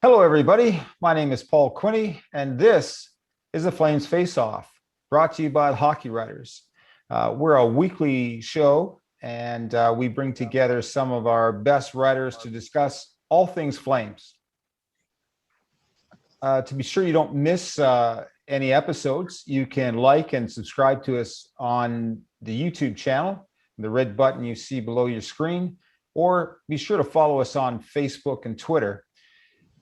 Hello, everybody. My name is Paul Quinney, and this is the Flames Faceoff, brought to you by the Hockey Writers. We're a weekly show, and we bring together some of our best writers to discuss all things Flames. To be sure you don't miss any episodes, you can like and subscribe to us on the YouTube channel, the red button you see below your screen, or be sure to follow us on Facebook and Twitter.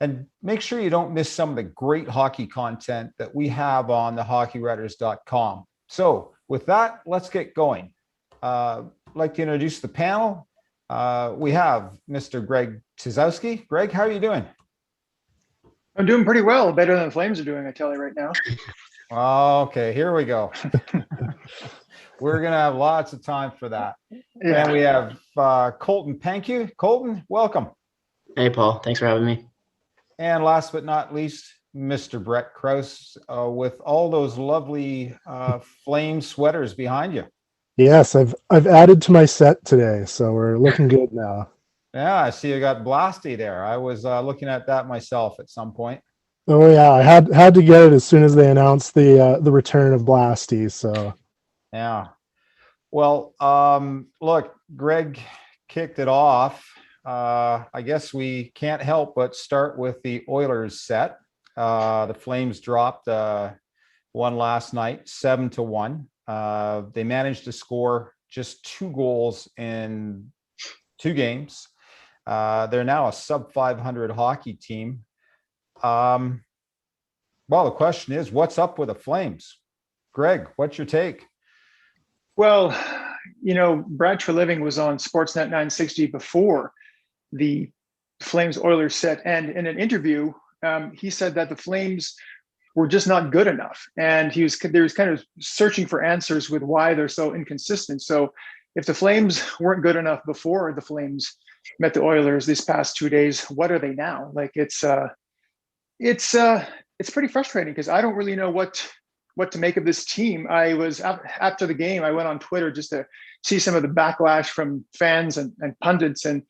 And make sure you don't miss some of the great hockey content that we have on thehockeywriters.com. So with that, let's get going. I'd like to introduce the panel. We have Mr. Greg Tysowski. Greg, how are you doing? I'm doing pretty well. Better than the Flames are doing, I tell you right now. Okay, here we go. We're going to have lots of time for that. Yeah. And we have Colton Pankiw. Colton, welcome. Hey, Paul. Thanks for having me. And last but not least, Mr. Brett Krauss, with all those lovely flame sweaters behind you. Yes, I've added to my set today, so we're looking good now. Yeah, I see you got Blasty there. I was looking at that myself at some point. Oh yeah, I had to get it as soon as they announced the return of Blasty. So yeah. Well, look, Greg kicked it off. I guess we can't help but start with the Oilers set. The Flames dropped one last night, 7-1. They managed to score just 2 goals in 2 games. They're now a sub 500 hockey team. Well, the question is, what's up with the Flames? Greg, what's your take? Well, Brad Treliving was on Sportsnet 960 before the Flames Oilers set, and in an interview, he said that the Flames were just not good enough, and he was kind of searching for answers with why they're so inconsistent. So, if the Flames weren't good enough before the Flames met the Oilers these past 2 days, what are they now? Like it's pretty frustrating because I don't really know what to make of this team. I was after the game, I went on Twitter just to see some of the backlash from fans and pundits, and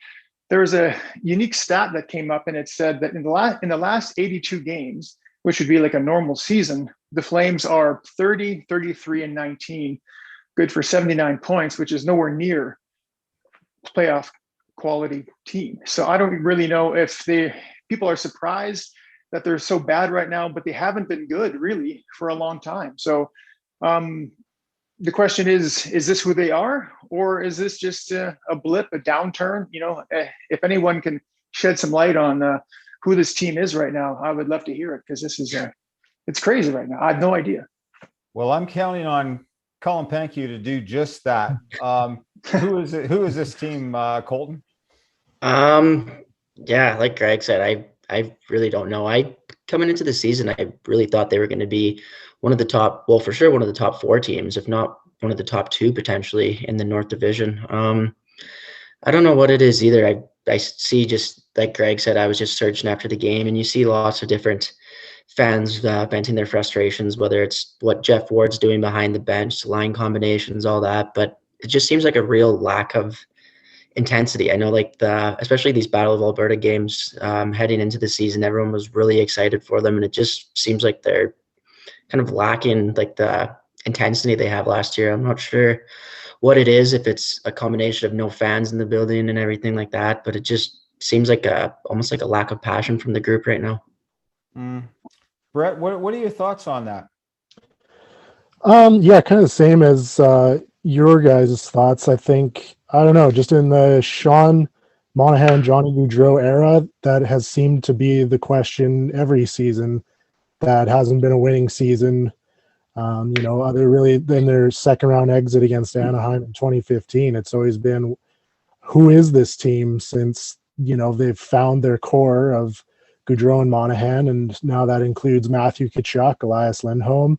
there was a unique stat that came up, and it said that in the last 82 games, which would be like a normal season, the Flames are 30, 33, and 19, good for 79 points, which is nowhere near playoff quality team. So I don't really know if people are surprised that they're so bad right now, but they haven't been good really for a long time. So the question is this who they are, or is this just a blip, a downturn? If anyone can shed some light on who this team is right now, I would love to hear it, because this is it's crazy right now. I have no idea. Well, I'm counting on Colton Pankiw to do just that. Who is it? Who is this team, Colton? Yeah, like Greg said, I really don't know. Coming into the season, I really thought they were going to be one of the top, well, for sure, one of the top 4 teams, if not one of the top 2 potentially in the North Division. I don't know what it is either. I see, just like Greg said, I was just searching after the game, and you see lots of different fans venting their frustrations, whether it's what Jeff Ward's doing behind the bench, line combinations, all that. But it just seems like a real lack of intensity. I know, like especially these Battle of Alberta games heading into the season, everyone was really excited for them, and it just seems like they're kind of lacking like the intensity they have last year. I'm not sure what it is, if it's a combination of no fans in the building and everything like that, but it just seems like almost like a lack of passion from the group right now. Brett, what are your thoughts on that? Yeah, kind of the same as your guys' thoughts. I think, I don't know, just in the Sean Monahan, Johnny Gaudreau era, that has seemed to be the question every season. That hasn't been a winning season. Other really than their second round exit against Anaheim in 2015. It's always been, who is this team, since they've found their core of Gaudreau and Monahan, and now that includes Matthew Tkachuk, Elias Lindholm,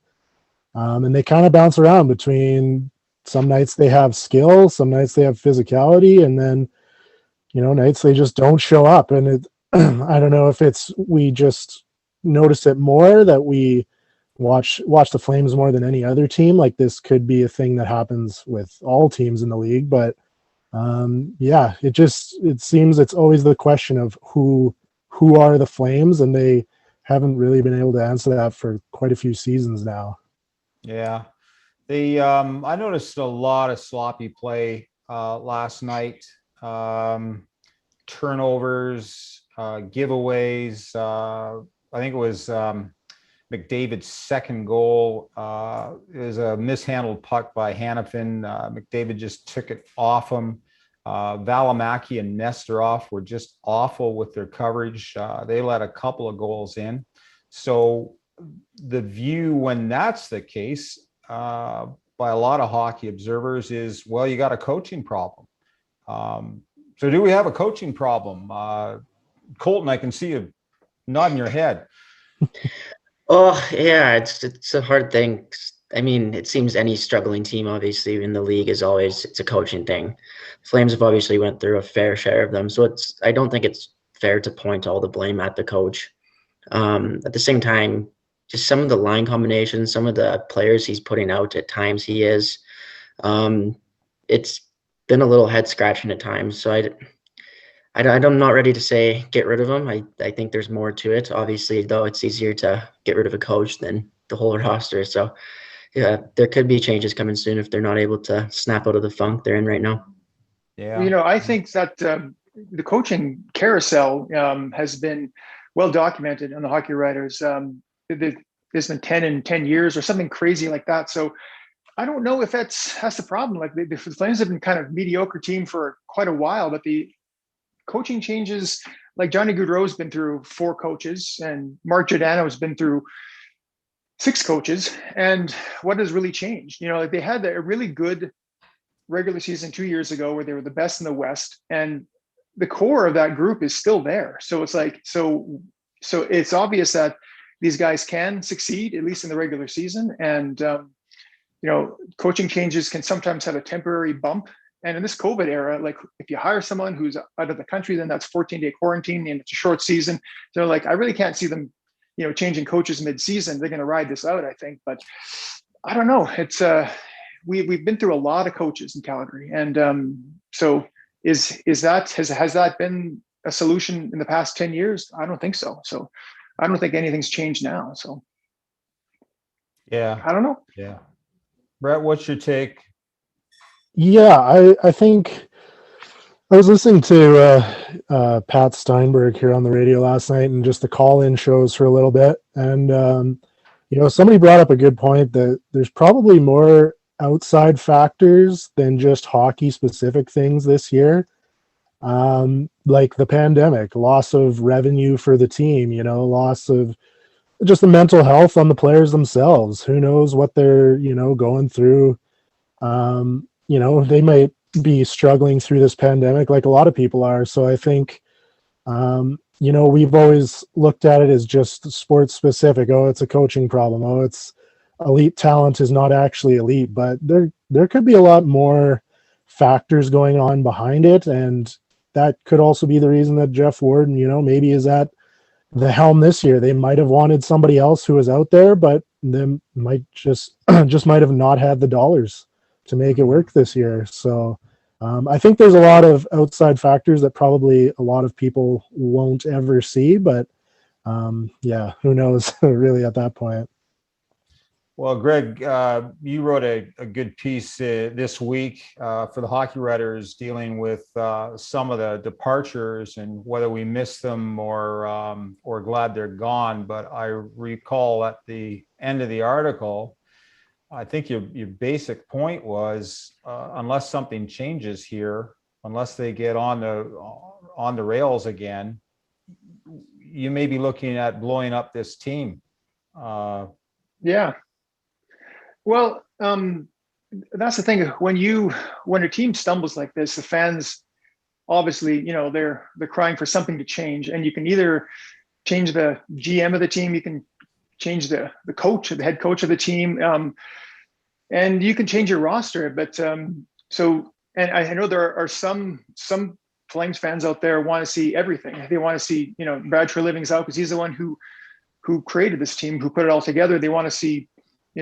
and they kind of bounce around between, some nights they have skill, some nights they have physicality, and then nights they just don't show up. And I don't know if it's, we just notice it more, that we watch the Flames more than any other team. Like, this could be a thing that happens with all teams in the league, but it seems it's always the question of who who are the Flames, and they haven't really been able to answer that for quite a few seasons now. Yeah. I noticed a lot of sloppy play last night. Turnovers, giveaways. I think it was McDavid's second goal. It was a mishandled puck by Hanifin. McDavid just took it off him. Valimaki and Nesterov were just awful with their coverage. They let a couple of goals in. So the view when that's the case by a lot of hockey observers is, well, you got a coaching problem. So do we have a coaching problem? Colton, I can see you nodding your head. Oh yeah, it's a hard thing. I mean, it seems any struggling team, obviously, in the league it's a coaching thing. Flames have obviously went through a fair share of them, so I don't think it's fair to point all the blame at the coach. At the same time, just some of the line combinations, some of the players he's putting out at times, it's been a little head scratching at times. So I'm not ready to say get rid of him. I think there's more to it. Obviously, though, it's easier to get rid of a coach than the whole roster. So yeah, there could be changes coming soon if they're not able to snap out of the funk they're in right now. Yeah. I think that the coaching carousel has been well documented on the Hockey Writers. There's been 10 in 10 years or something crazy like that. So I don't know if that's the problem. Like the Flames have been kind of mediocre team for quite a while, but the coaching changes, like Johnny Gaudreau's been through 4 coaches and Mark Giordano's been through 6 coaches. And what has really changed? Like they had a really good regular season 2 years ago where they were the best in the West, and the core of that group is still there. So it's like, so it's obvious that these guys can succeed, at least in the regular season. And, coaching changes can sometimes have a temporary bump. And in this COVID era, like if you hire someone who's out of the country, then that's 14-day quarantine and it's a short season. They're like, I really can't see them, changing coaches mid-season. They're going to ride this out, I think. But I don't know. It's we've been through a lot of coaches in Calgary, and so has that been a solution in the past 10 years? I don't think so. So I don't think anything's changed now. So yeah, I don't know. Yeah. Brett, what's your take? Yeah, I think I was listening to Pat Steinberg here on the radio last night and just the call-in shows for a little bit. And, somebody brought up a good point that there's probably more outside factors than just hockey-specific things this year. Like the pandemic, loss of revenue for the team, loss of just the mental health on the players themselves. Who knows what they're, going through. They might be struggling through this pandemic like a lot of people are. So I think, we've always looked at it as just sports specific. Oh, it's a coaching problem. Oh, it's elite talent is not actually elite, but there could be a lot more factors going on behind it. And that could also be the reason that Jeff Warden, maybe is at the helm this year. They might have wanted somebody else who was out there, but they might just might have not had the dollars to make it work this year. So I think there's a lot of outside factors that probably a lot of people won't ever see, but who knows really at that point. Well, Greg, you wrote a good piece this week for the Hockey Writers dealing with some of the departures and whether we miss them or glad they're gone. But I recall at the end of the article, I think your basic point was unless something changes here, unless they get on the rails again, you may be looking at blowing up this team. Yeah. Well, that's the thing. When a team stumbles like this, the fans obviously, they're crying for something to change, and you can either change the GM of the team, you can change the coach or the head coach of the team, and you can change your roster. But and I know there are some Flames fans out there want to see everything. They want to see, Brad Treliving's out because he's the one who created this team, who put it all together. They want to see,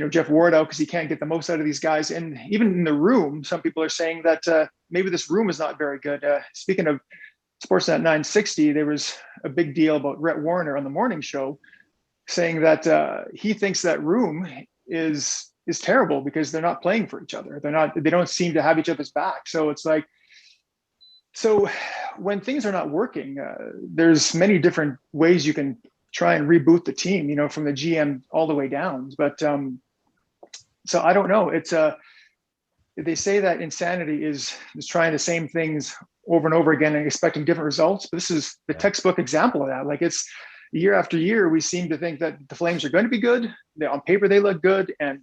Jeff Ward out because he can't get the most out of these guys. And even in the room, some people are saying that maybe this room is not very good. Speaking of Sportsnet 960, there was a big deal about Rhett Warner on the morning show saying that he thinks that room is terrible because they're not playing for each other. They don't seem to have each other's back. So it's like, so when things are not working, there's many different ways you can try and reboot the team, you know, from the GM all the way down. But so I don't know. It's they say that insanity is trying the same things over and over again and expecting different results. But this is the textbook example of that. Like, it's year after year, we seem to think that the Flames are going to be good. On paper, they look good. And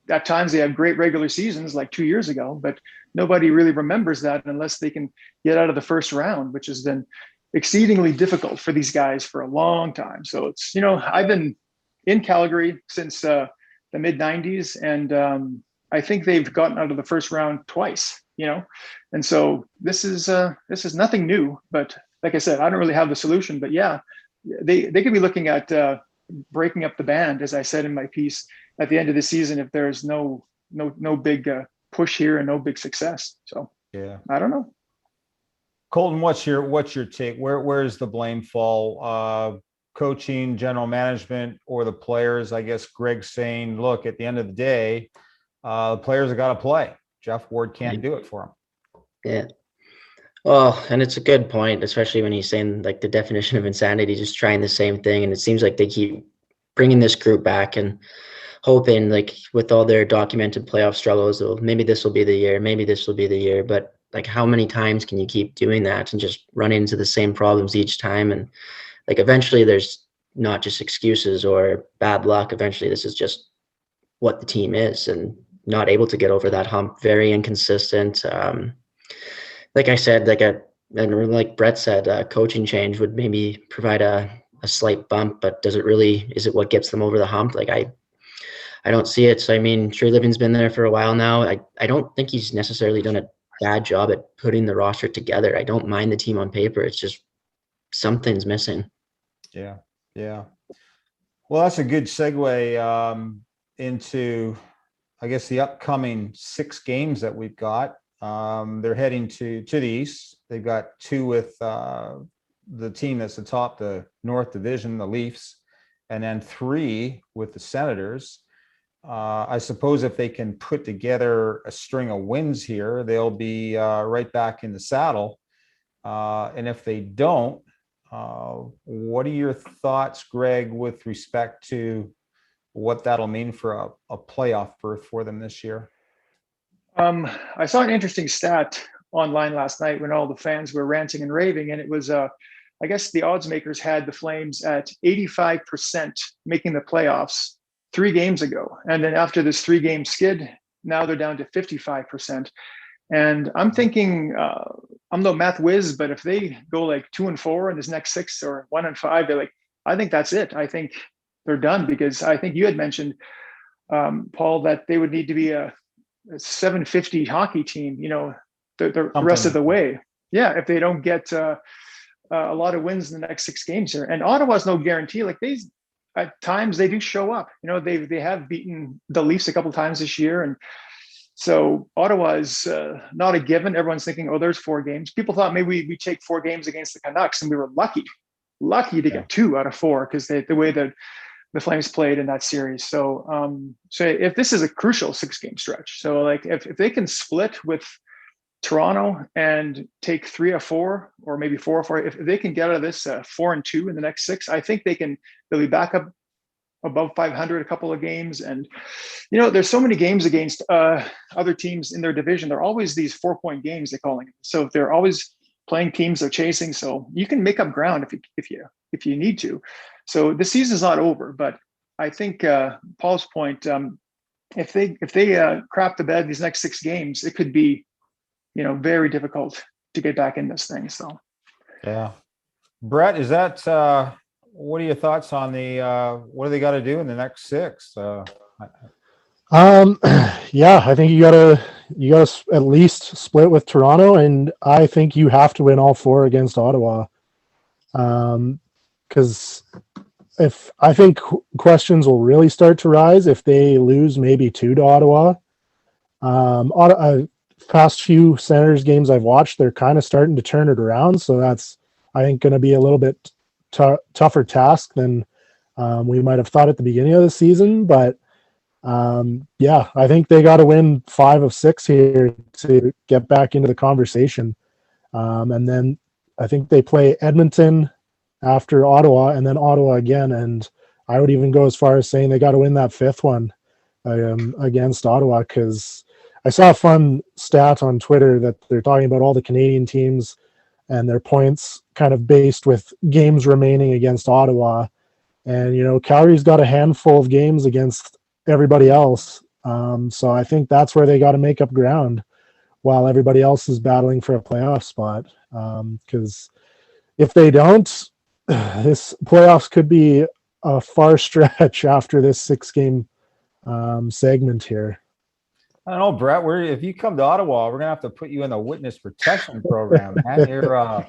at times they have great regular seasons like 2 years ago, but nobody really remembers that unless they can get out of the first round, which has been exceedingly difficult for these guys for a long time. So it's, you know, I've been in Calgary since the mid 90s, and I think they've gotten out of the first round twice, you know? And so this is nothing new, but like I said, I don't really have the solution, but yeah, they could be looking at breaking up the band, as I said in my piece, at the end of the season, if there's no big push here and no big success. So yeah, I don't know. Colton, what's your take? Where's the blame fall? Coaching, general management, or the players? I guess Greg's saying, look, at the end of the day, the players have got to play. Jeff Ward can't do it for them. Yeah. Well, and it's a good point, especially when he's saying like the definition of insanity, just trying the same thing. And it seems like they keep bringing this group back and hoping, like, with all their documented playoff struggles, well, maybe this will be the year, maybe this will be the year. But like, how many times can you keep doing that and just run into the same problems each time? And like, eventually there's not just excuses or bad luck. Eventually this is just what the team is, and not able to get over that hump. Very inconsistent. Like I said, like Brett said, a coaching change would maybe provide a slight bump, but is it what gets them over the hump? Like, I don't see it. So, I mean, Treliving's been there for a while now. I don't think he's necessarily done a bad job at putting the roster together. I don't mind the team on paper. It's just something's missing. Yeah. Yeah. Well, that's a good segue into, I guess, the upcoming 6 games that we've got. They're heading to the East. They've got 2 with the team that's atop the North Division, the Leafs, and then 3 with the Senators. I suppose if they can put together a string of wins here, they'll be right back in the saddle. And if they don't, what are your thoughts, Greg, with respect to what that'll mean for a playoff berth for them this year? I saw an interesting stat online last night when all the fans were ranting and raving, and it was, I guess the odds makers had the Flames at 85% making the playoffs 3 games ago. And then after this 3-game skid, now they're down to 55%. And I'm thinking, I'm no math whiz, but if they go like 2-4 in this next 6 or 1-5, they're like, I think that's it. I think they're done, because I think you had mentioned, Paul, that they would need to be a 750 hockey team, you know, the rest of the way. Yeah, if they don't get a lot of wins in the next 6 games here. And Ottawa's no guarantee. Like, at times they do show up. You know, they have beaten the Leafs a couple of times this year, and so Ottawa is not a given. Everyone's thinking, oh, there's 4 games. People thought maybe we take 4 games against the Canucks, and we were lucky to get 2 out of 4 because the way that the Flames played in that series. So, so if this is a crucial 6-game stretch, so like if they can split with Toronto and take 3 or 4, or maybe 4 or 4, if they can get out of this 4-2 in the next 6, I think they'll be back up above 500 a couple of games. And, you know, there's so many games against other teams in their division. They're always these 4-point games, they're calling it. So they're always playing teams they're chasing. So you can make up ground if you need to. So the season's not over, but I think Paul's point, if they crap the bed these next 6 games, it could be, you know, very difficult to get back in this thing. So, yeah, Brett, is that what are your thoughts on the what do they got to do in the next 6? Yeah, I think you gotta at least split with Toronto, and I think you have to win all 4 against Ottawa. Because I think questions will really start to rise if they lose maybe 2 to Ottawa. Past few Senators games I've watched, they're kind of starting to turn it around. So that's I think, going to be a little bit tougher task than we might have thought at the beginning of the season. But yeah, I think they got to win 5 of 6 here to get back into the conversation. And then I think they play Edmonton after Ottawa, and then Ottawa again. And I would even go as far as saying they got to win that 5th one against Ottawa, because I saw a fun stat on Twitter that they're talking about all the Canadian teams and their points kind of based with games remaining against Ottawa. And, Calgary's got a handful of games against everybody else. So I think that's where they got to make up ground while everybody else is battling for a playoff spot. Because if they don't, this playoffs could be a far stretch after this 6-game segment here. I don't know, Brett. If you come to Ottawa, we're gonna have to put you in the witness protection program, man. Your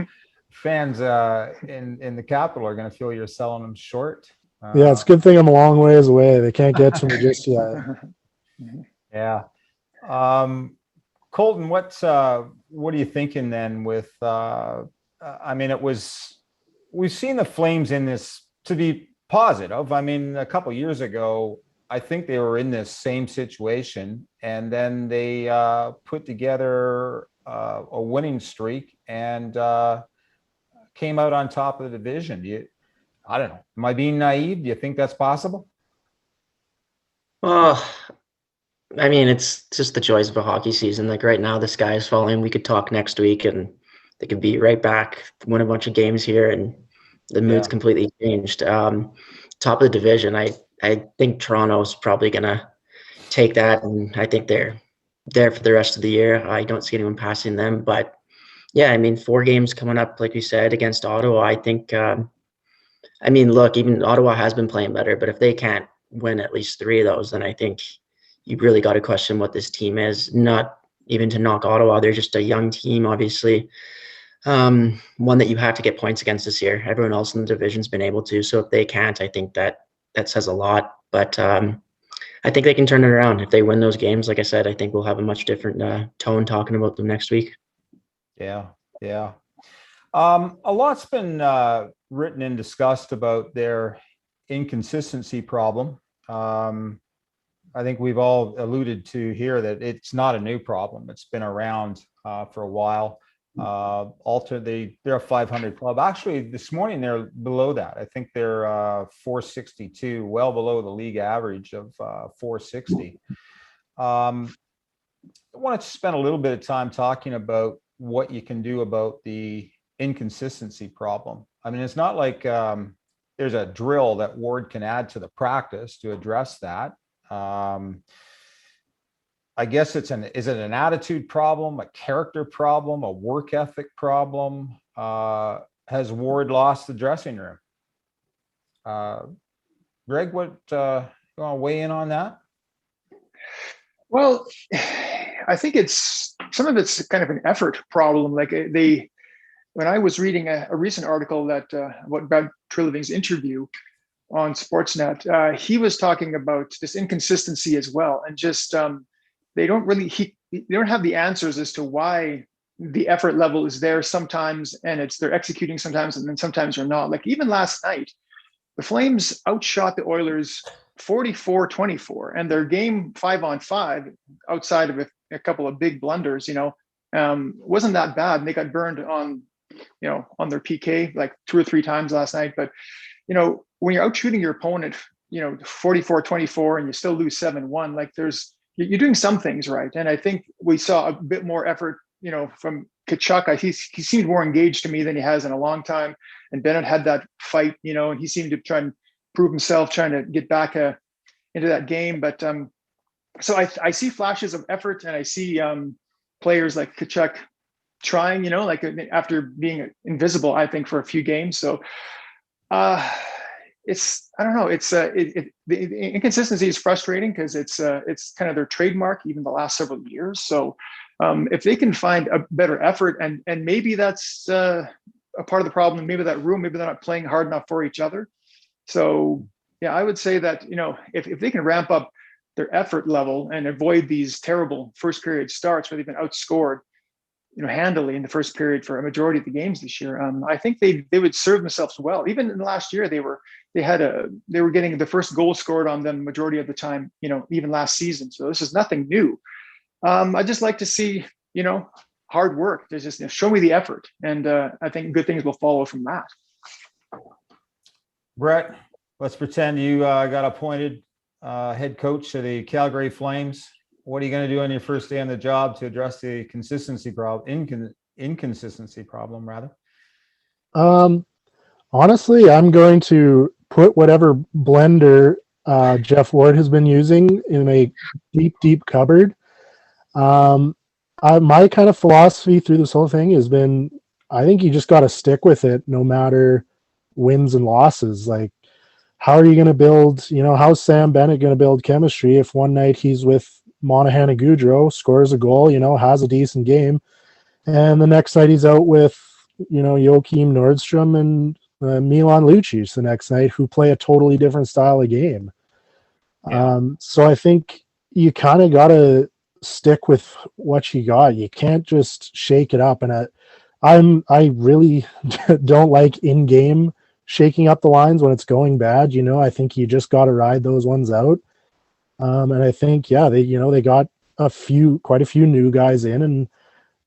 fans in the capital are gonna feel you're selling them short. Yeah, it's a good thing I'm a long ways away. They can't get to me just yet. Yeah. Colton, what are you thinking then with we've seen the Flames in this to be positive. I mean, a couple of years ago, I think they were in this same situation, and then they put together a winning streak and came out on top of the division. I don't know. Am I being naive? Do you think that's possible? Well, I mean, it's just the joys of a hockey season. Like right now, the sky is falling. We could talk next week, and they could be right back, win a bunch of games here, and the mood's completely changed. Top of the division, I think Toronto's probably gonna take that, and I think they're there for the rest of the year. I don't see anyone passing them, but yeah, I mean, 4 games coming up, like you said, against Ottawa. I think. I mean, look, even Ottawa has been playing better, but if they can't win at least 3 of those, then I think you really got to question what this team is. Not even to knock Ottawa; they're just a young team, obviously. One that you have to get points against this year. Everyone else in the division's been able to, so if they can't, I think that says a lot. But I think they can turn it around if they win those games. Like I said, I think we'll have a much different tone talking about them next week. Yeah. A lot's been written and discussed about their inconsistency problem. I think we've all alluded to here that it's not a new problem. It's been around for a while. They're a 500 club. Actually, this morning they're below that. I think they're 462, well below the league average of 460. I wanted to spend a little bit of time talking about what you can do about the inconsistency problem. I mean, it's not like there's a drill that Ward can add to the practice to address that. I guess is it an attitude problem, a character problem, a work ethic problem? Has Ward lost the dressing room? Greg, what you want to weigh in on that? Well, I think some of it's kind of an effort problem. Like when I was reading a recent article that about Brad Treliving's interview on Sportsnet, he was talking about this inconsistency as well, and just they don't have the answers as to why the effort level is there sometimes, and they're executing sometimes, and then sometimes they're not. Like even last night, the Flames outshot the Oilers 44-24, and their game 5-on-5, outside of a couple of big blunders, wasn't that bad. And they got burned on their PK like 2 or 3 times last night. But when you're out shooting your opponent, 44-24, and you still lose 7-1, like you're doing some things right. And I think we saw a bit more effort, from Tkachuk. He seemed more engaged to me than he has in a long time. And Bennett had that fight, and he seemed to try and prove himself, trying to get back into that game. But so I see flashes of effort, and I see players like Tkachuk trying, like after being invisible, I think, for a few games. So I don't know. The inconsistency is frustrating because it's kind of their trademark, even the last several years. So if they can find a better effort, and maybe that's a part of the problem, maybe they're not playing hard enough for each other. So yeah, I would say that, if they can ramp up their effort level and avoid these terrible first period starts where they've been outscored, handily in the first period for a majority of the games this year. I think they would serve themselves well. Even in the last year, they were getting the first goal scored on them majority of the time, even last season. So this is nothing new. I just like to see, hard work. There's just show me the effort, and I think good things will follow from that. Brett, let's pretend you got appointed head coach of the Calgary Flames. What are you going to do on your first day on the job to address the inconsistency problem, rather? Honestly, I'm going to put whatever blender Jeff Ward has been using in a deep cupboard. My kind of philosophy through this whole thing has been, I think you just got to stick with it no matter wins and losses. Like, how are you going to build, how's Sam Bennett going to build chemistry if one night he's with Monahan and Gaudreau, scores a goal, has a decent game, and the next night he's out with, Joachim Nordstrom and Milan Lucic the next night, who play a totally different style of game. Yeah. So I think you kind of got to stick with what you got. You can't just shake it up. And I really don't like in-game shaking up the lines when it's going bad. I think you just got to ride those ones out. And I think, they got quite a few new guys in, and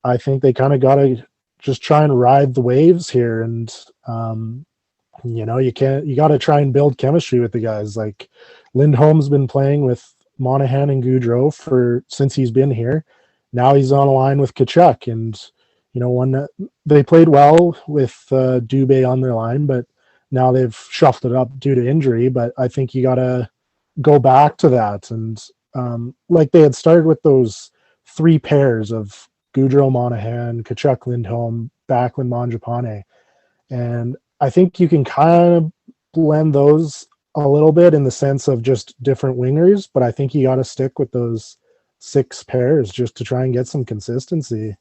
I think they kind of got to just try and ride the waves here. And, you got to try and build chemistry with the guys. Like, Lindholm's been playing with Monahan and Gaudreau since he's been here. Now he's on a line with Tkachuk, and when they played well with Dubé on their line, but now they've shuffled it up due to injury. But I think you got to go back to that, and like they had started with those three pairs of Gaudreau, Monahan, Tkachuk, Lindholm, Backlund, Mangiapane, and I think you can kind of blend those a little bit in the sense of just different wingers, but I think you got to stick with those six pairs just to try and get some consistency.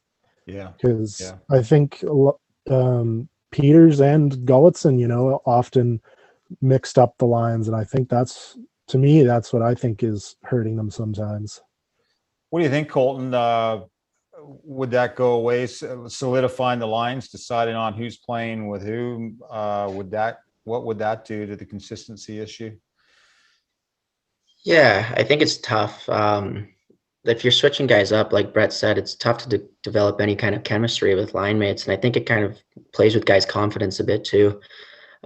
Yeah. Because I think Peters and Gulletson, often mixed up the lines, and I think that's what I think is hurting them sometimes. What do you think, Colton? Would that go away, solidifying the lines, deciding on who's playing with who? What would that do to the consistency issue? Yeah, I think it's tough. If you're switching guys up, like Brett said, it's tough to develop any kind of chemistry with line mates, and I think it kind of plays with guys' confidence a bit too.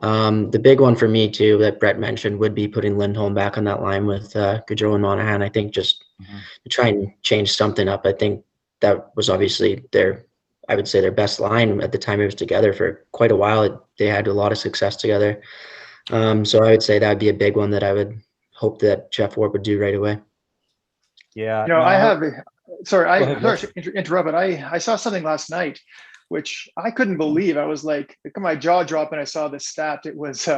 The big one for me too that Brett mentioned would be putting Lindholm back on that line with Gaudreau and Monahan. I think just to try and change something up. I think that was obviously their best line at the time it was together for quite a while. They had a lot of success together. So I would say that would be a big one that I would hope that Jeff Ward would do right away. Yeah. Sorry to interrupt, but I saw something last night which I couldn't believe. I was like, my jaw dropped when I saw this stat. It was,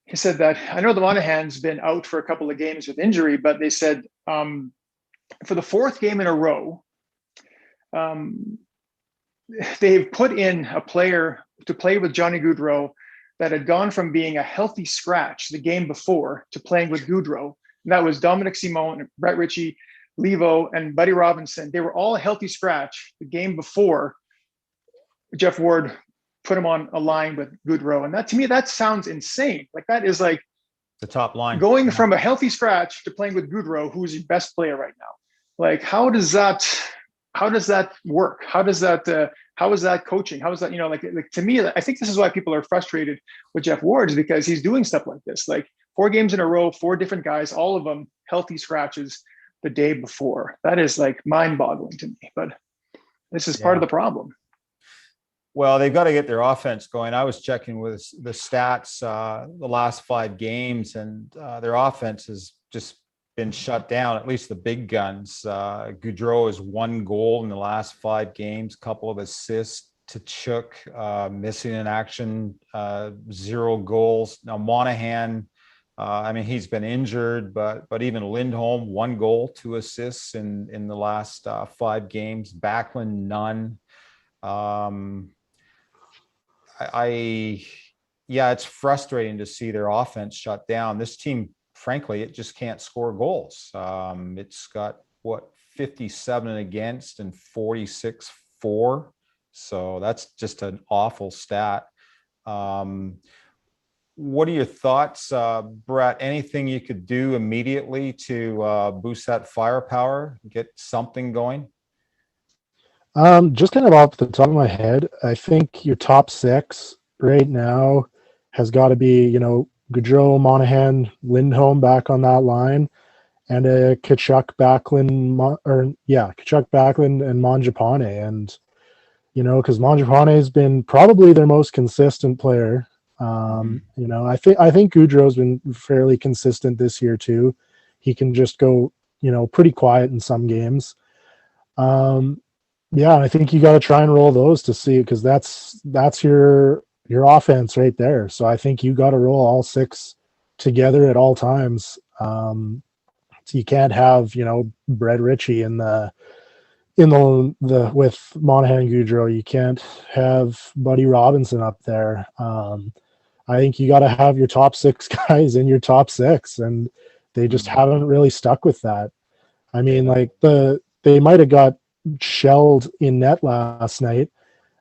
he said that, I know the Monahan's been out for a couple of games with injury, but they said for the fourth game in a row, they've put in a player to play with Johnny Gaudreau that had gone from being a healthy scratch the game before to playing with Gaudreau. And that was Dominic Simone, Brett Ritchie, Levo, and Buddy Robinson. They were all a healthy scratch the game before Jeff Ward put him on a line with Gaudreau. And that, to me, that sounds insane. Like, that is like the top line going from a healthy scratch to playing with Gaudreau, who's your best player right now. Like, how does that work? How is that coaching? How is that, like to me, I think this is why people are frustrated with Jeff Ward, is because he's doing stuff like this, like 4 games in a row, 4 different guys, all of them healthy scratches the day before. That is like mind boggling to me, but this is part of the problem. Well, they've got to get their offense going. I was checking with the stats the last 5 games, and their offense has just been shut down, at least the big guns. Gaudreau has 1 goal in the last 5 games, couple of assists. Tkachuk missing in action, 0 goals. Now Monahan, he's been injured, but even Lindholm, 1 goal, 2 assists in the last 5 games. Backlund, none. It's frustrating to see their offense shut down. This team, frankly, it just can't score goals. It's got 57 against and 46 for. So that's just an awful stat. What are your thoughts, Brett? Anything you could do immediately to boost that firepower, get something going? Just kind of off the top of my head, I think your top six right now has got to be, Gaudreau, Monahan, Lindholm back on that line, and a Kachuk, Backlund, Kachuk, Backlund, and Mangiapane. And, because Mangiapane has been probably their most consistent player. I think Gaudreau's been fairly consistent this year too. He can just go, pretty quiet in some games. Yeah, I think you got to try and roll those to see, because that's your offense right there. So I think you got to roll all six together at all times. So you can't have Brett Ritchie in the with Monahan and Gaudreau. You can't have Buddy Robinson up there. I think you got to have your top six guys in your top six, and they just haven't really stuck with that. I mean, like they might have got shelled in net last night,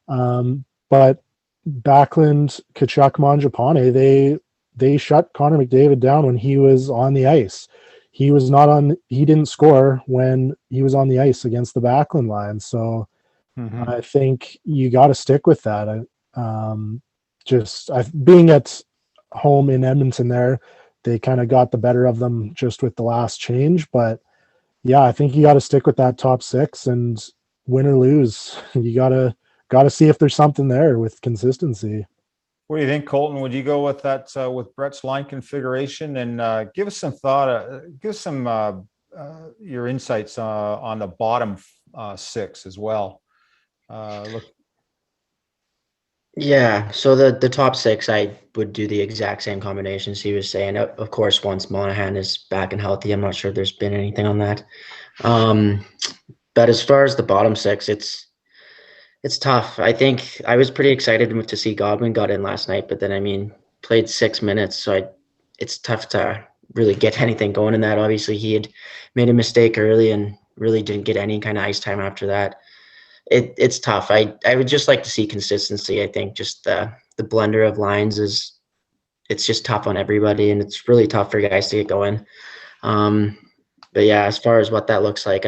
but Backlund, Kachuk, Mangiapane, they shut Connor McDavid down when he was on the ice. He didn't score when he was on the ice against the Backlund line. So I think you got to stick with that. Being at home in Edmonton there, they kind of got the better of them just with the last change. But yeah, I think you got to stick with that top six, and win or lose, you got to see if there's something there with consistency. What do you think, Colton? Would you go with that with Brett's line configuration, and give us some thought? Give us some your insights on the bottom six as well. Yeah, so the top six, I would do the exact same combinations he was saying. Of course, once Monahan is back and healthy, I'm not sure there's been anything on that. But as far as the bottom six, it's tough. I think I was pretty excited to see Godwin got in last night, but then, played 6 minutes, so it's tough to really get anything going in that. Obviously, he had made a mistake early and really didn't get any kind of ice time after that. It's tough. I would just like to see consistency. I think just the blender of lines it's just tough on everybody, and it's really tough for guys to get going. But yeah, as far as what that looks like,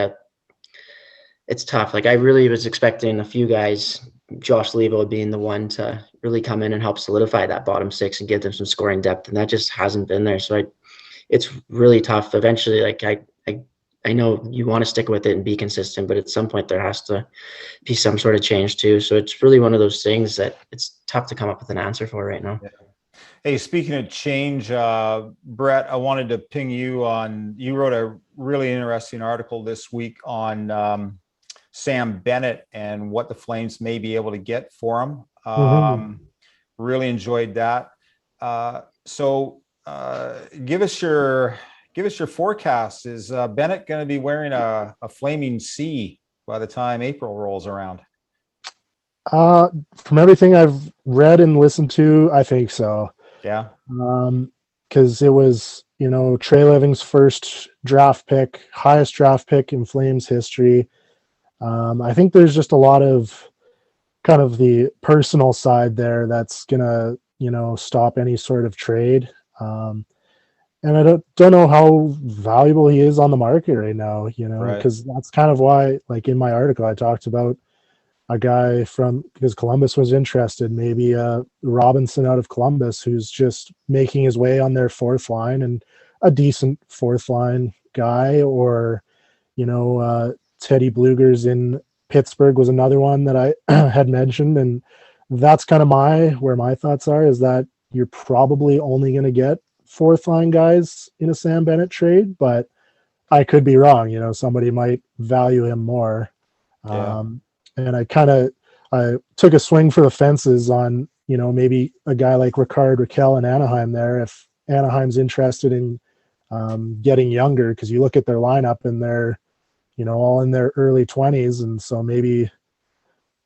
it's tough. Like, I really was expecting a few guys, Josh Levo being the one to really come in and help solidify that bottom six and give them some scoring depth, and that just hasn't been there. So it's really tough. Eventually, like I know you want to stick with it and be consistent, but at some point there has to be some sort of change too. So it's really one of those things that it's tough to come up with an answer for right now. Yeah. Hey, speaking of change, Brett, I wanted to ping you on, you wrote a really interesting article this week on Sam Bennett and what the Flames may be able to get for him. Really enjoyed that. So give us your forecast. Is Bennett going to be wearing a flaming C by the time April rolls around? From everything I've read and listened to, I think so. Yeah. Because it was, Trey Living's first draft pick, highest draft pick in Flames history. I think there's just a lot of kind of the personal side there that's gonna, stop any sort of trade. And I don't know how valuable he is on the market right now, because that's kind of why, like in my article, I talked about a guy because Columbus was interested, maybe Robinson out of Columbus, who's just making his way on their fourth line and a decent fourth line guy, or, Teddy Bluegers in Pittsburgh was another one that I had mentioned. And that's kind of where my thoughts are, is that you're probably only going to get fourth line guys in a Sam Bennett trade, but I could be wrong. Somebody might value him more. Yeah. And I took a swing for the fences on, maybe a guy like Rickard Rakell in Anaheim there, if Anaheim's interested in getting younger, because you look at their lineup and they're, all in their early 20s. And so maybe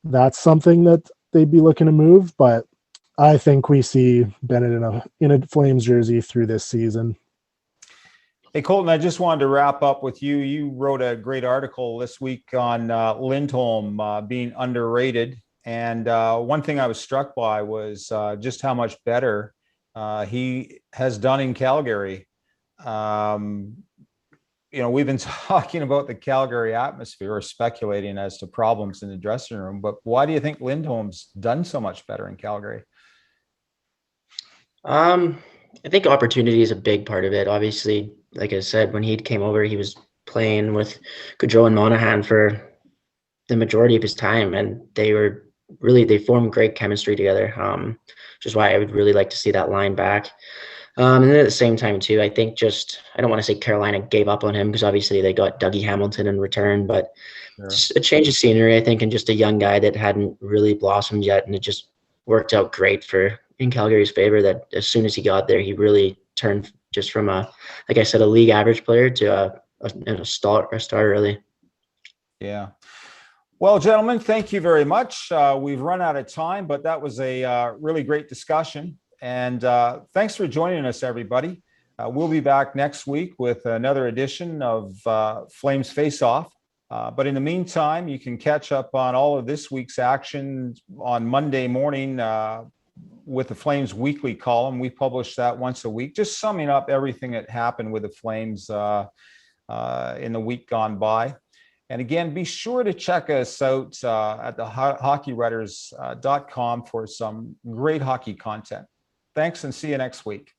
that's something that they'd be looking to move. But I think we see Bennett in a Flames jersey through this season. Hey, Colton, I just wanted to wrap up with you. You wrote a great article this week on Lindholm being underrated. And one thing I was struck by was just how much better he has done in Calgary. Um, we've been talking about the Calgary atmosphere or speculating as to problems in the dressing room, but why do you think Lindholm's done so much better in Calgary? I think opportunity is a big part of it. Obviously, like I said, when he came over, he was playing with Gaudreau and Monahan for the majority of his time, and they formed great chemistry together. Which is why I would really like to see that line back. And then at the same time too, I think I don't want to say Carolina gave up on him because obviously they got Dougie Hamilton in return, but Sure. just a change of scenery, I think, and just a young guy that hadn't really blossomed yet, and it just worked out great in Calgary's favor. That as soon as he got there, he really turned just from like I said, a league average player to a star really. Yeah. Well, gentlemen, thank you very much. We've run out of time, but that was a really great discussion. And thanks for joining us, everybody. We'll be back next week with another edition of Flames Faceoff. But in the meantime, you can catch up on all of this week's action on Monday morning with the Flames weekly column. We publish that once a week, just summing up everything that happened with the Flames in the week gone by. And again, be sure to check us out at the hockeywriters.com for some great hockey content. Thanks and see you next week.